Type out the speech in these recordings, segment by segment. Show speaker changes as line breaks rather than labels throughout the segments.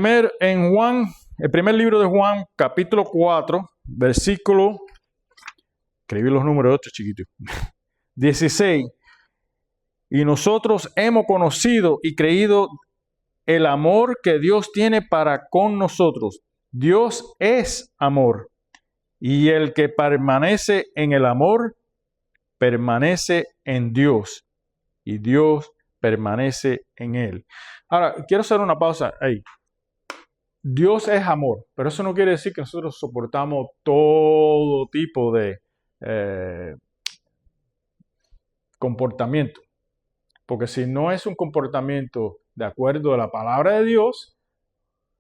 En Juan, el primer libro de Juan, capítulo 4, versículo, escribí los números de otro chiquito, 16. Y nosotros hemos conocido y creído el amor que Dios tiene para con nosotros. Dios es amor. Y el que permanece en el amor, permanece en Dios. Y Dios permanece en él. Ahora, quiero hacer una pausa ahí. Dios es amor, pero eso no quiere decir que nosotros soportamos todo tipo de comportamiento. Porque si no es un comportamiento de acuerdo a la palabra de Dios,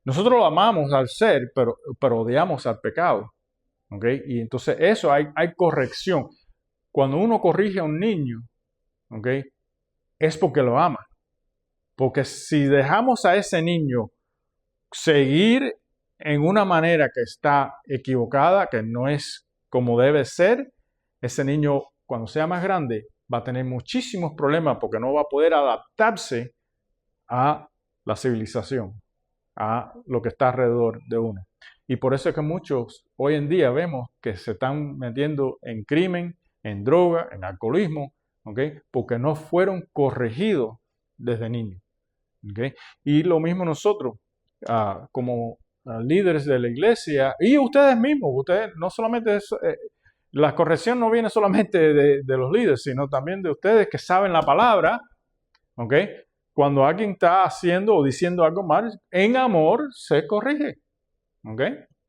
nosotros lo amamos al ser, pero odiamos al pecado. ¿Okay? Y entonces eso hay corrección. Cuando uno corrige a un niño, ¿okay? Es porque lo ama. Porque si dejamos a ese niño seguir en una manera que está equivocada, que no es como debe ser, ese niño cuando sea más grande va a tener muchísimos problemas porque no va a poder adaptarse a la civilización, a lo que está alrededor de uno. Y por eso es que muchos hoy en día vemos que se están metiendo en crimen, en droga, en alcoholismo, ¿okay? Porque no fueron corregidos desde niños. ¿Okay? Y lo mismo nosotros, como líderes de la iglesia, y ustedes mismos, ustedes no solamente la corrección no viene solamente de los líderes, sino también de ustedes que saben la palabra, ¿ok? Cuando alguien está haciendo o diciendo algo mal, en amor se corrige, ¿ok?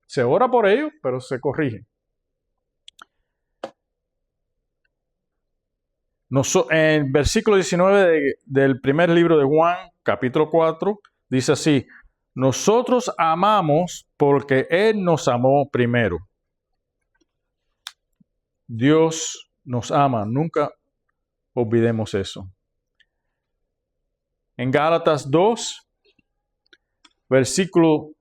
Se ora por ellos, pero se corrige. En el versículo 19 del primer libro de Juan, capítulo 4, dice así: nosotros amamos porque Él nos amó primero. Dios nos ama, nunca olvidemos eso. En Gálatas 2, versículo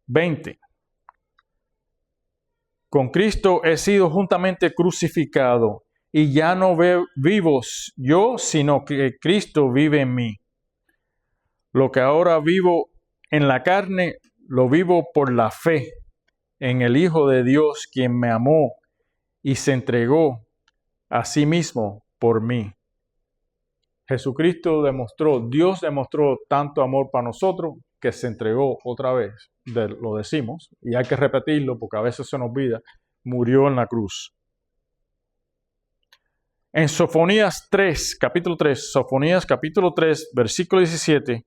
20. Con Cristo he sido juntamente crucificado, y ya no vivo yo, sino que Cristo vive en mí. Lo que ahora vivo en la carne, lo vivo por la fe en el Hijo de Dios, quien me amó y se entregó a sí mismo por mí. Jesucristo Dios demostró tanto amor para nosotros que se entregó otra vez, lo decimos, y hay que repetirlo porque a veces se nos olvida, murió en la cruz. En Sofonías 3, capítulo 3, Sofonías capítulo 3, versículo 17,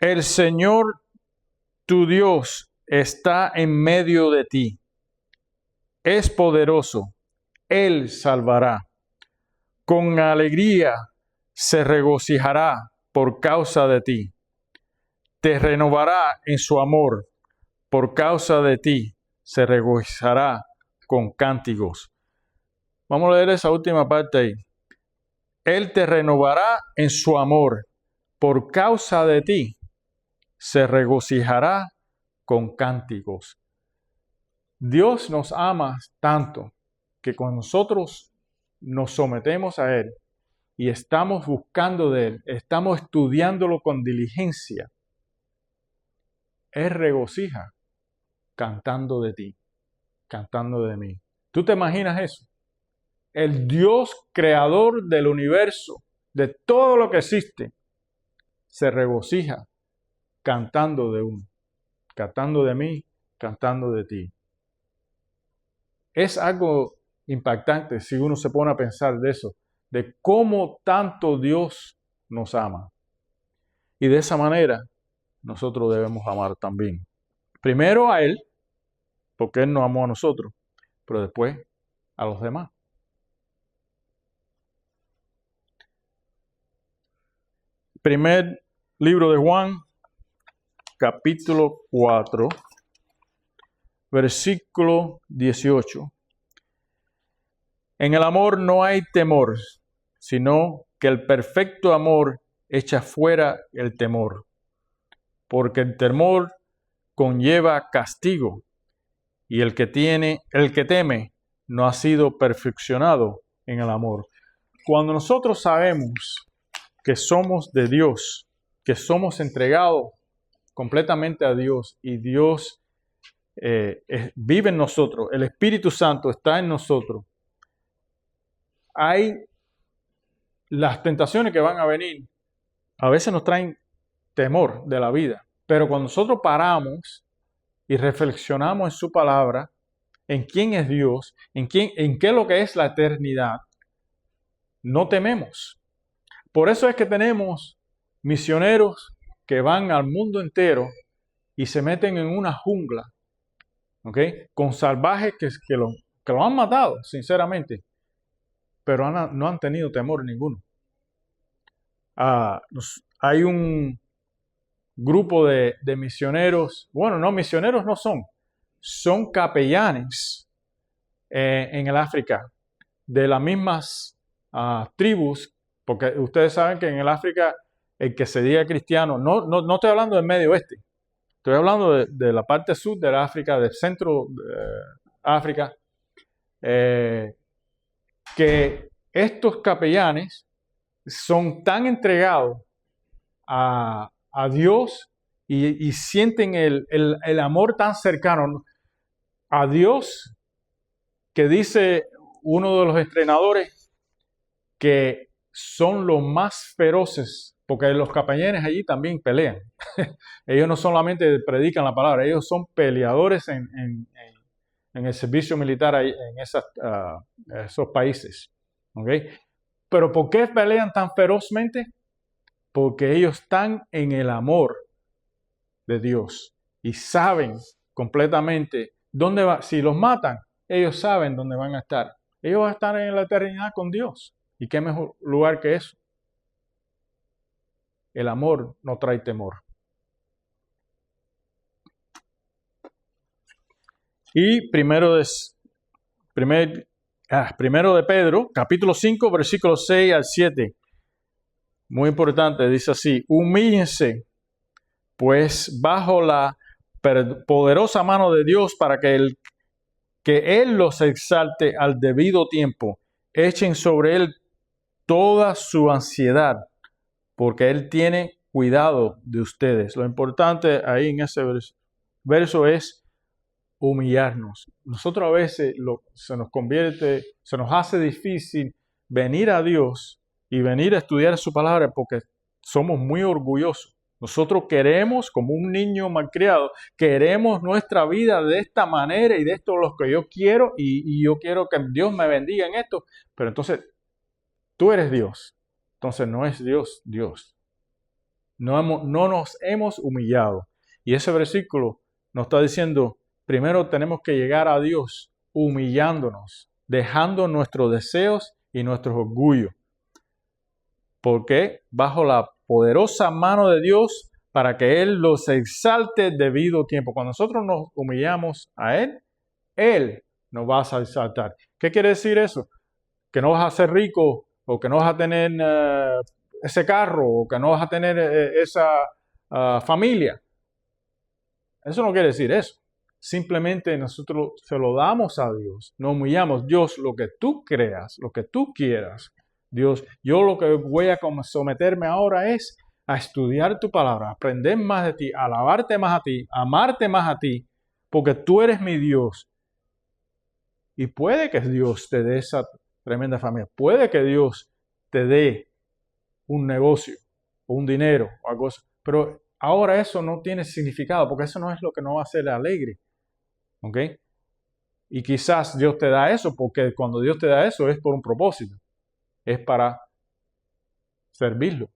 el Señor tu Dios está en medio de ti, es poderoso, Él salvará, con alegría se regocijará por causa de ti, te renovará en su amor, por causa de ti se regocijará con cánticos. Vamos a leer esa última parte ahí. Él te renovará en su amor, por causa de ti se regocijará con cánticos. Dios nos ama tanto que cuando nosotros nos sometemos a Él y estamos buscando de Él, estamos estudiándolo con diligencia, Él regocija cantando de ti, cantando de mí. ¿Tú te imaginas eso? El Dios creador del universo, de todo lo que existe, se regocija cantando de uno, cantando de mí, cantando de ti. Es algo impactante si uno se pone a pensar de eso, de cómo tanto Dios nos ama. Y de esa manera nosotros debemos amar también. Primero a Él, porque Él nos amó a nosotros, pero después a los demás. Primer libro de Juan, capítulo 4, versículo 18. En el amor no hay temor, sino que el perfecto amor echa fuera el temor, porque el temor conlleva castigo, y el que teme no ha sido perfeccionado en el amor. Cuando nosotros sabemos que somos de Dios, que somos entregados completamente a Dios y Dios vive en nosotros, el Espíritu Santo está en nosotros, hay las tentaciones que van a venir, a veces nos traen temor de la vida, pero cuando nosotros paramos y reflexionamos en su palabra, en quién es Dios, en qué es lo que es la eternidad, no tememos. Por eso es que tenemos misioneros que van al mundo entero y se meten en una jungla, ¿ok? Con salvajes que lo han matado, sinceramente, pero no han tenido temor ninguno. Hay un grupo de misioneros, bueno, no, misioneros no son capellanes en el África, de las mismas tribus, porque ustedes saben que en el África el que se diga cristiano, no estoy hablando del Medio Oeste, estoy hablando de la parte sur del África, del centro de África, que estos capellanes son tan entregados a Dios y sienten el amor tan cercano a Dios, que dice uno de los entrenadores que son los más feroces, porque los capellanes allí también pelean. Ellos no solamente predican la palabra, ellos son peleadores en el servicio militar en esos países. ¿Okay? Pero ¿por qué pelean tan ferozmente? Porque ellos están en el amor de Dios y saben completamente dónde va. Si los matan, ellos saben dónde van a estar. Ellos van a estar en la eternidad con Dios. ¿Y qué mejor lugar que eso? El amor no trae temor. Y primero de Pedro, capítulo 5, versículos 6 al 7. Muy importante, dice así: humíllense, pues, bajo la poderosa mano de Dios, para que Él los exalte al debido tiempo. Echen sobre Él toda su ansiedad, porque Él tiene cuidado de ustedes. Lo importante ahí en ese verso es humillarnos. Nosotros a veces se nos hace difícil venir a Dios y venir a estudiar su palabra porque somos muy orgullosos. Nosotros queremos, como un niño malcriado, queremos nuestra vida de esta manera y de esto lo que yo quiero y yo quiero que Dios me bendiga en esto. Pero entonces, tú eres Dios. Entonces no es Dios, Dios. No nos hemos humillado. Y ese versículo nos está diciendo, primero tenemos que llegar a Dios humillándonos, dejando nuestros deseos y nuestros orgullos. Porque bajo la poderosa mano de Dios, para que Él los exalte debido tiempo. Cuando nosotros nos humillamos a Él nos va a exaltar. ¿Qué quiere decir eso? Que no vas a ser rico, o que no vas a tener ese carro, o que no vas a tener esa familia. Eso no quiere decir eso. Simplemente nosotros se lo damos a Dios. Nos humillamos. Dios, lo que tú creas, lo que tú quieras. Dios, yo lo que voy a someterme ahora es a estudiar tu palabra, aprender más de ti, alabarte más a ti, amarte más a ti, porque tú eres mi Dios. Y puede que Dios te dé esa tremenda familia. Puede que Dios te dé un negocio o un dinero o algo así. Pero ahora eso no tiene significado, porque eso no es lo que nos va a hacer alegre. ¿Ok? Y quizás Dios te da eso porque cuando Dios te da eso es por un propósito. Es para servirlo,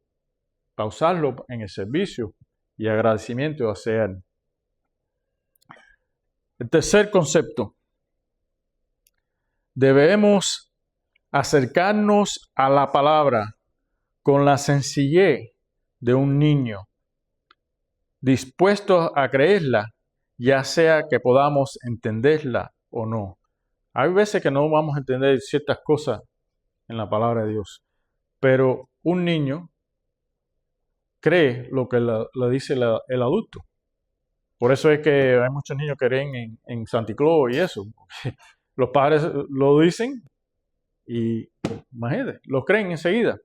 para usarlo en el servicio y agradecimiento hacia Él. El tercer concepto. Debemos acercarnos a la palabra con la sencillez de un niño, dispuestos a creerla, ya sea que podamos entenderla o no. Hay veces que no vamos a entender ciertas cosas en la palabra de Dios, pero un niño cree lo que le dice el adulto. Por eso es que hay muchos niños que creen en Santa Claus y eso. Los padres lo dicen y, imagínate, lo creen enseguida.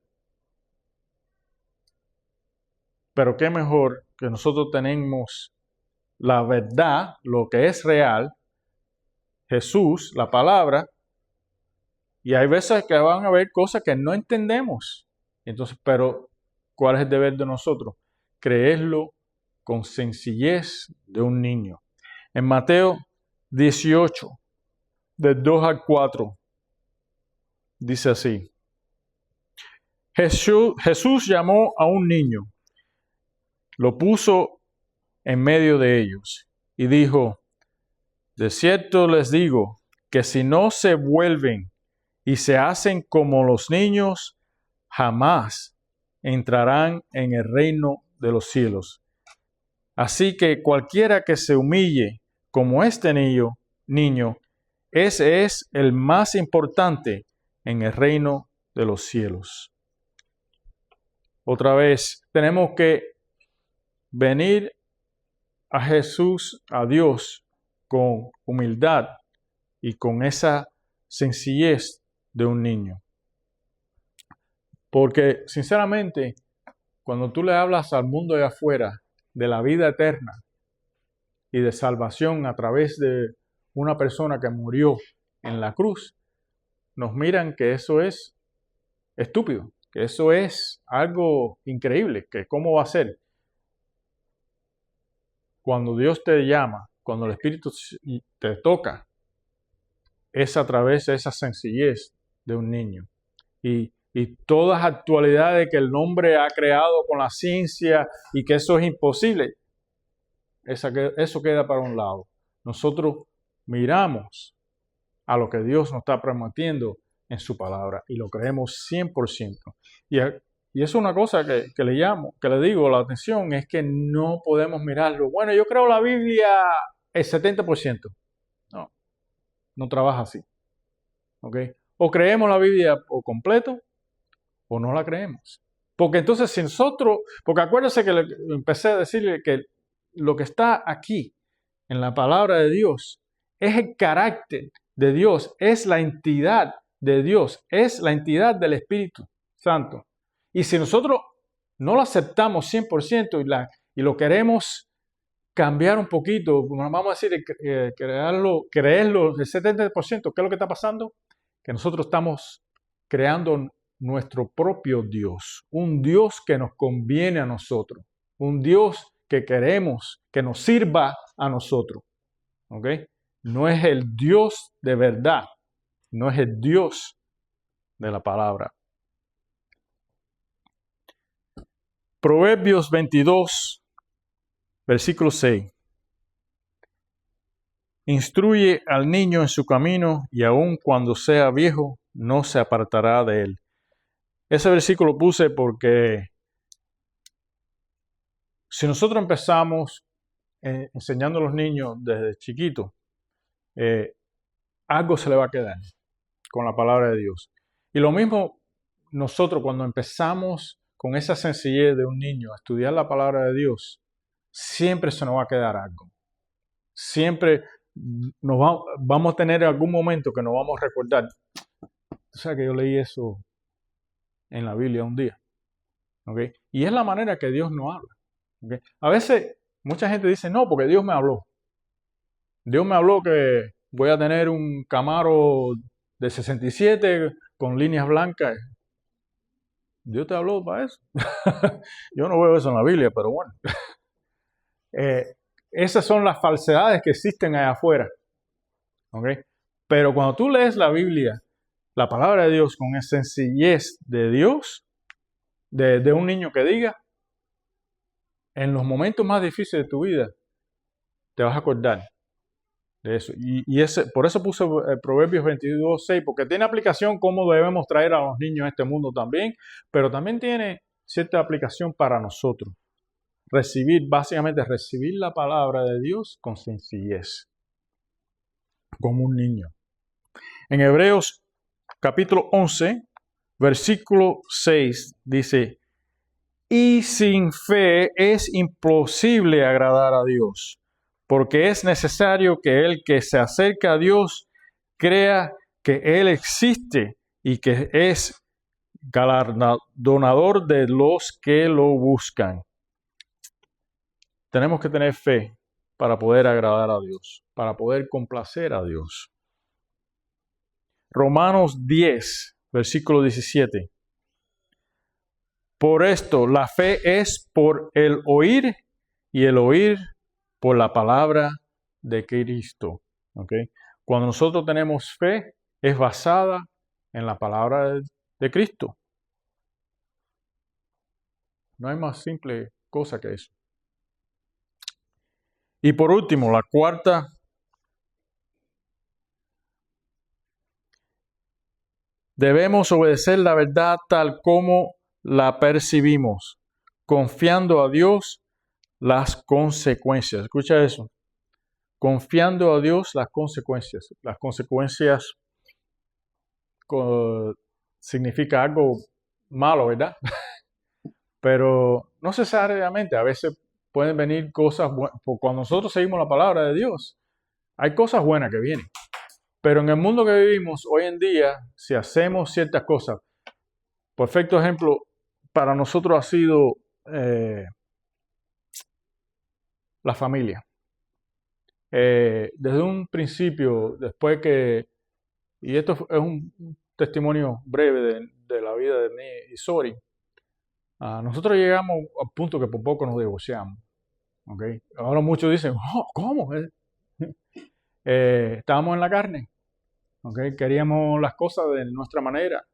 Pero qué mejor que nosotros tenemos la verdad, lo que es real, Jesús, la palabra, y hay veces que van a haber cosas que no entendemos. Entonces, pero, ¿cuál es el deber de nosotros? Creerlo con sencillez de un niño. En Mateo 18, del 2 al 4, dice así. Jesús llamó a un niño, lo puso en medio de ellos y dijo, de cierto les digo que si no se vuelven y se hacen como los niños, jamás entrarán en el reino de los cielos. Así que cualquiera que se humille como este niño, ese es el más importante en el reino de los cielos. Otra vez, tenemos que venir a Jesús, a Dios, con humildad y con esa sencillez de un niño. Porque, sinceramente, cuando tú le hablas al mundo de afuera de la vida eterna y de salvación a través de una persona que murió en la cruz, nos miran que eso es estúpido, que eso es algo increíble, que cómo va a ser. Cuando Dios te llama, cuando el Espíritu te toca, es a través de esa sencillez de un niño. Y todas las actualidades que el hombre ha creado con la ciencia y que eso es imposible, eso queda para un lado. Nosotros miramos a lo que Dios nos está prometiendo en su palabra y lo creemos 100%. Y eso es una cosa que le digo la atención, es que no podemos mirarlo. Bueno, yo creo la Biblia el 70%. No trabaja así. ¿Ok? O creemos la Biblia por completo o no la creemos. Porque entonces si nosotros, porque acuérdense que empecé a decirle que lo que está aquí en la palabra de Dios es el carácter de Dios, es la entidad de Dios, es la entidad del Espíritu Santo. Y si nosotros no lo aceptamos 100% y lo queremos cambiar un poquito, vamos a decir, creerlo el 70%, ¿qué es lo que está pasando? Que nosotros estamos creando nuestro propio Dios, un Dios que nos conviene a nosotros, un Dios que queremos que nos sirva a nosotros. ¿Ok? No es el Dios de verdad, no es el Dios de la palabra. Proverbios 22, versículo 6. Instruye al niño en su camino y aun cuando sea viejo no se apartará de él. Ese versículo puse porque si nosotros empezamos enseñando a los niños desde chiquitos, algo se le va a quedar con la palabra de Dios. Y lo mismo nosotros cuando empezamos con esa sencillez de un niño a estudiar la palabra de Dios, siempre se nos va a quedar algo. Siempre vamos a tener algún momento que nos vamos a recordar. Tú sabes que yo leí eso en la Biblia un día. ¿Okay? Y es la manera que Dios nos habla. ¿Okay? A veces mucha gente dice, no, porque Dios me habló. Dios me habló que voy a tener un Camaro de 67 con líneas blancas. Dios te habló para eso. Yo no veo eso en la Biblia, pero bueno. Esas son las falsedades que existen allá afuera. ¿Okay? Pero cuando tú lees la Biblia, la palabra de Dios con esa sencillez de Dios, de un niño que diga, en los momentos más difíciles de tu vida, te vas a acordar de eso. Por eso puse Proverbios 22:6, porque tiene aplicación cómo debemos traer a los niños a este mundo también, pero también tiene cierta aplicación para nosotros. Básicamente recibir la palabra de Dios con sencillez, como un niño. En Hebreos capítulo 11, versículo 6 dice, y sin fe es imposible agradar a Dios, porque es necesario que el que se acerca a Dios crea que Él existe y que es galardonador de los que lo buscan. tenemos que tener fe para poder agradar a Dios, para poder complacer a Dios. Romanos 10, versículo 17. Por esto, la fe es por el oír y el oír por la palabra de Cristo. ¿Okay? Cuando nosotros tenemos fe, es basada en la palabra de Cristo. No hay más simple cosa que eso. Y por último, la cuarta. Debemos obedecer la verdad tal como la percibimos, confiando a Dios las consecuencias. Escucha eso. Confiando a Dios las consecuencias. Las consecuencias significa algo malo, ¿verdad? Pero no necesariamente. A veces pueden venir cosas buenas. Cuando nosotros seguimos la palabra de Dios, hay cosas buenas que vienen. Pero en el mundo que vivimos hoy en día, si hacemos ciertas cosas, perfecto ejemplo para nosotros ha sido la familia. Desde un principio, después que, y esto es un testimonio breve de la vida de mí y Sori, nosotros llegamos al punto que por poco nos divorciamos. ¿Okay? Ahora muchos dicen, oh, ¿cómo? Estábamos en la carne. ¿Okay? Queríamos las cosas de nuestra manera.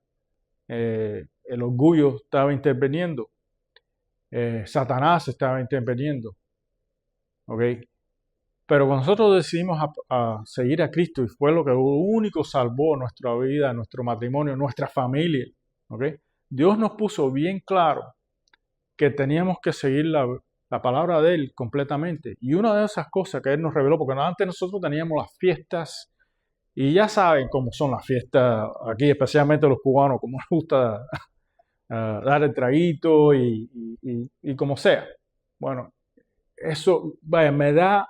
El orgullo estaba interviniendo. Satanás estaba interviniendo. ¿Okay? Pero cuando nosotros decidimos a seguir a Cristo, y fue lo que único salvó nuestra vida, nuestro matrimonio, nuestra familia, ¿okay? Dios nos puso bien claro que teníamos que seguir la palabra de Él completamente. Y una de esas cosas que Él nos reveló, porque antes nosotros teníamos las fiestas, y ya saben cómo son las fiestas aquí, especialmente los cubanos, como nos gusta dar el traguito y como sea. Bueno, eso, vaya, me da,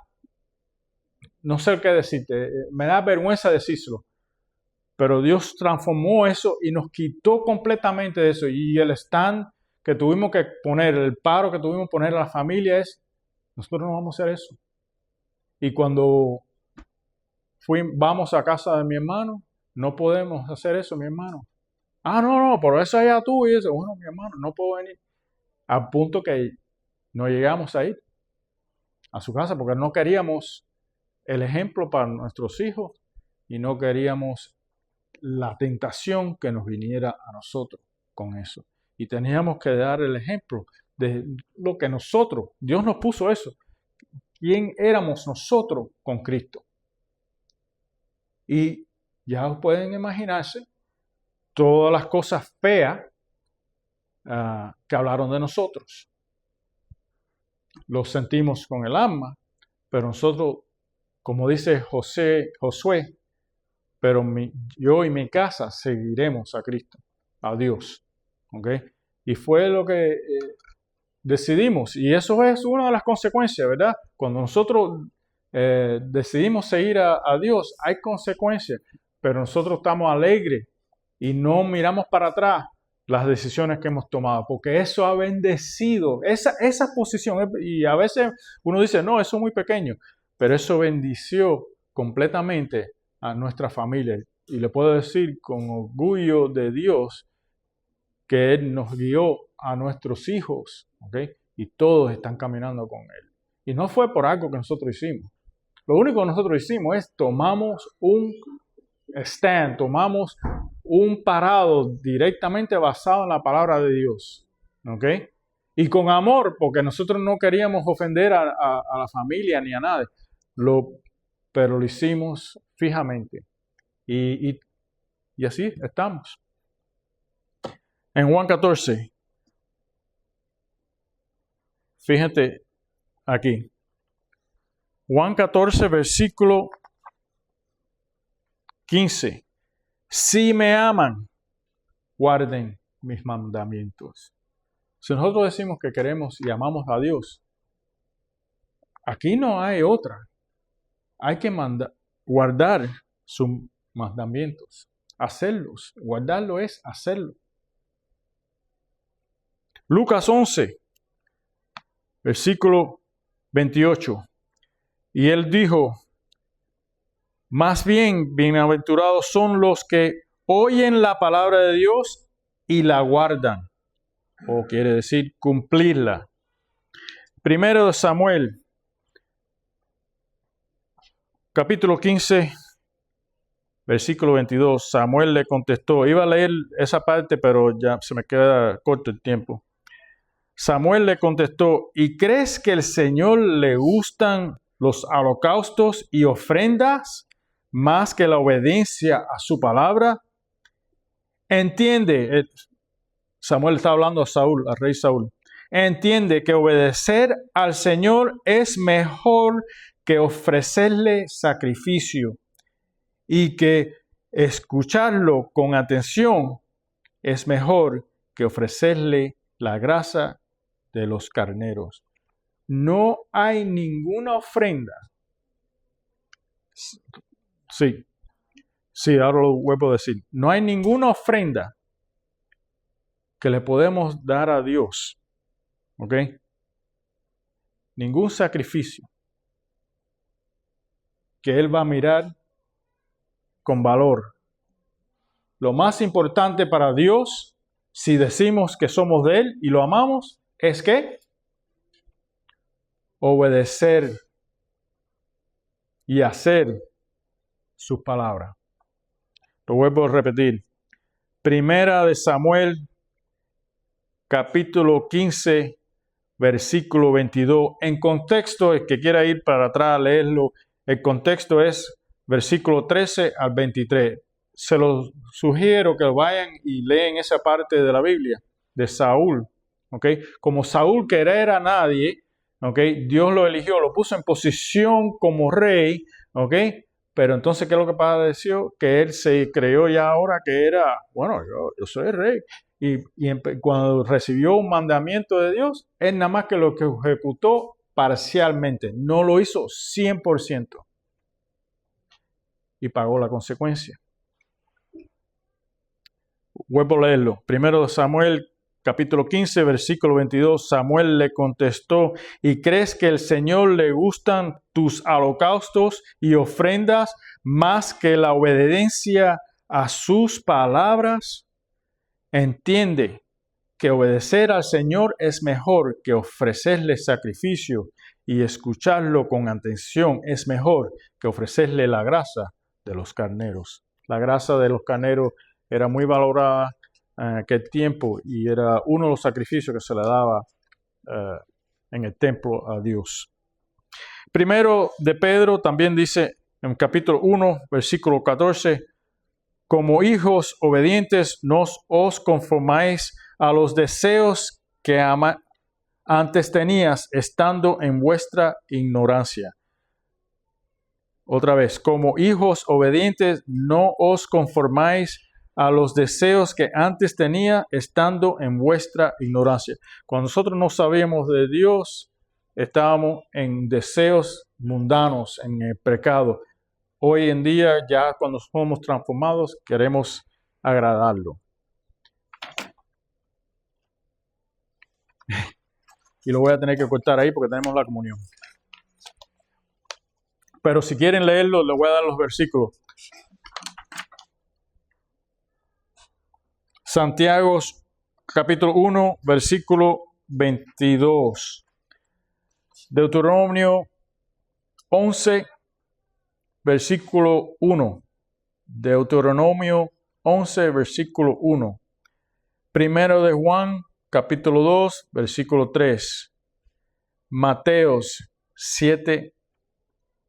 no sé qué decirte, me da vergüenza decirlo, pero Dios transformó eso y nos quitó completamente de eso. Y el stand que tuvimos que poner, el paro que tuvimos que poner a la familia es, nosotros no vamos a hacer eso. Y cuando vamos a casa de mi hermano, no podemos hacer eso, mi hermano. No, por eso allá tú y eso. Bueno, mi hermano, no puedo venir. Al punto que no llegamos a ir a su casa porque no queríamos el ejemplo para nuestros hijos y no queríamos la tentación que nos viniera a nosotros con eso. Y teníamos que dar el ejemplo de lo que nosotros, Dios nos puso eso. ¿Quién éramos nosotros con Cristo? Y ya pueden imaginarse todas las cosas feas que hablaron de nosotros. Lo sentimos con el alma, pero nosotros, como dice Josué, pero yo y mi casa seguiremos a Cristo, a Dios. ¿Okay? Y fue lo que decidimos, y eso es una de las consecuencias, ¿verdad? Cuando nosotros decidimos seguir a Dios, hay consecuencias, pero nosotros estamos alegres y no miramos para atrás las decisiones que hemos tomado, porque eso ha bendecido, esa posición, y a veces uno dice, no, eso es muy pequeño, pero eso bendició completamente a nuestra familia. Y le puedo decir con orgullo de Dios que Él nos guió a nuestros hijos, ¿okay? Y todos están caminando con Él. Y no fue por algo que nosotros hicimos. Lo único que nosotros hicimos es tomamos un stand, tomamos un parado directamente basado en la palabra de Dios, ¿ok? Y con amor, porque nosotros no queríamos ofender a la familia ni a nadie, pero lo hicimos fijamente. Y así estamos. En Juan 14, fíjate aquí. Juan 14, versículo 15. Si me aman, guarden mis mandamientos. Si nosotros decimos que queremos y amamos a Dios, aquí no hay otra. Hay que guardar sus mandamientos. Hacerlos. Guardarlo es hacerlo. Lucas 11, versículo 28. Y él dijo, más bien, bienaventurados son los que oyen la palabra de Dios y la guardan. O quiere decir cumplirla. Primero de Samuel, capítulo 15, versículo 22. Samuel le contestó. Iba a leer esa parte, pero ya se me queda corto el tiempo. Samuel le contestó, ¿y crees que el Señor le gustan los holocaustos y ofrendas más que la obediencia a su palabra? Entiende, Samuel está hablando a Saúl, al rey Saúl. Entiende que obedecer al Señor es mejor que ofrecerle sacrificio y que escucharlo con atención es mejor que ofrecerle la grasa de los carneros. No hay ninguna ofrenda. Sí, ahora lo vuelvo a decir. No hay ninguna ofrenda que le podemos dar a Dios. ¿Ok? Ningún sacrificio que Él va a mirar con valor. Lo más importante para Dios, si decimos que somos de Él y lo amamos, es que obedecer y hacer sus palabras. Lo vuelvo a repetir. Primera de Samuel, capítulo 15, versículo 22. En contexto, el que quiera ir para atrás a leerlo, el contexto es versículo 13 al 23. Se los sugiero que vayan y leen esa parte de la Biblia de Saúl. ¿Okay? Como Saúl que era a nadie, ¿okay? Dios lo eligió, lo puso en posición como rey, ¿okay? Pero entonces, ¿qué es lo que padeció? Que él se creyó ya ahora que era, bueno, yo soy rey. Y cuando recibió un mandamiento de Dios, él nada más que lo que ejecutó parcialmente, no lo hizo 100%. Y pagó la consecuencia. Vuelvo a leerlo. Primero Samuel, capítulo 15, versículo 22. Samuel le contestó, ¿y crees que el Señor le gustan tus holocaustos y ofrendas más que la obediencia a sus palabras? Entiende que obedecer al Señor es mejor que ofrecerle sacrificio y escucharlo con atención es mejor que ofrecerle la grasa de los carneros. La grasa de los carneros era muy valorada en aquel tiempo y era uno de los sacrificios que se le daba en el templo a Dios. Primero de Pedro también dice en capítulo 1, versículo 14, como hijos obedientes no os conformáis a los deseos que antes tenías estando en vuestra ignorancia. Otra vez, como hijos obedientes no os conformáis a los deseos que antes tenía estando en vuestra ignorancia. Cuando nosotros no sabíamos de Dios, estábamos en deseos mundanos, en el pecado. Hoy en día, ya cuando somos transformados, queremos agradarlo. Y lo voy a tener que cortar ahí porque tenemos la comunión. Pero si quieren leerlo, les voy a dar los versículos. Santiago, capítulo 1, versículo 22. Deuteronomio 11, versículo 1. Deuteronomio 11, versículo 1. Primero de Juan, capítulo 2, versículo 3. Mateos 7,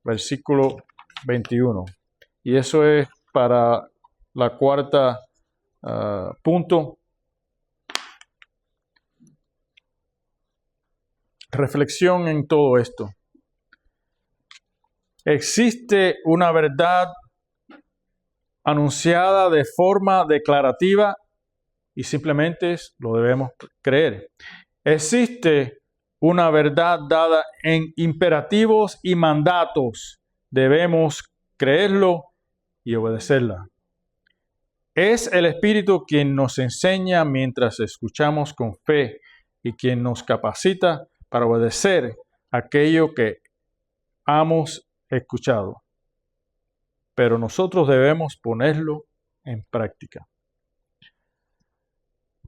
versículo 21. Y eso es para la cuarta punto. Reflexión en todo esto. Existe una verdad anunciada de forma declarativa y simplemente lo debemos creer. Existe una verdad dada en imperativos y mandatos. Debemos creerlo y obedecerla. Es el Espíritu quien nos enseña mientras escuchamos con fe y quien nos capacita para obedecer aquello que hemos escuchado, pero nosotros debemos ponerlo en práctica.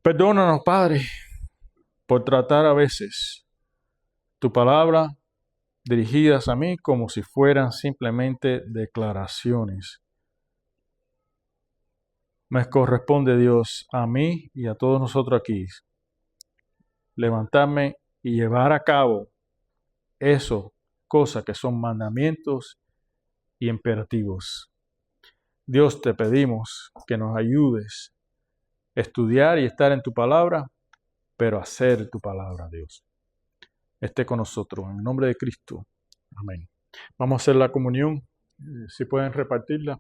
Perdónanos, Padre, por tratar a veces tu palabra dirigidas a mí como si fueran simplemente declaraciones. Me corresponde, Dios, a mí y a todos nosotros aquí, levantarme y llevar a cabo eso, cosas que son mandamientos y imperativos. Dios, te pedimos que nos ayudes a estudiar y estar en tu palabra, pero hacer tu palabra, Dios. Esté con nosotros, en el nombre de Cristo. Amén. Vamos a hacer la comunión. Si pueden repartirla.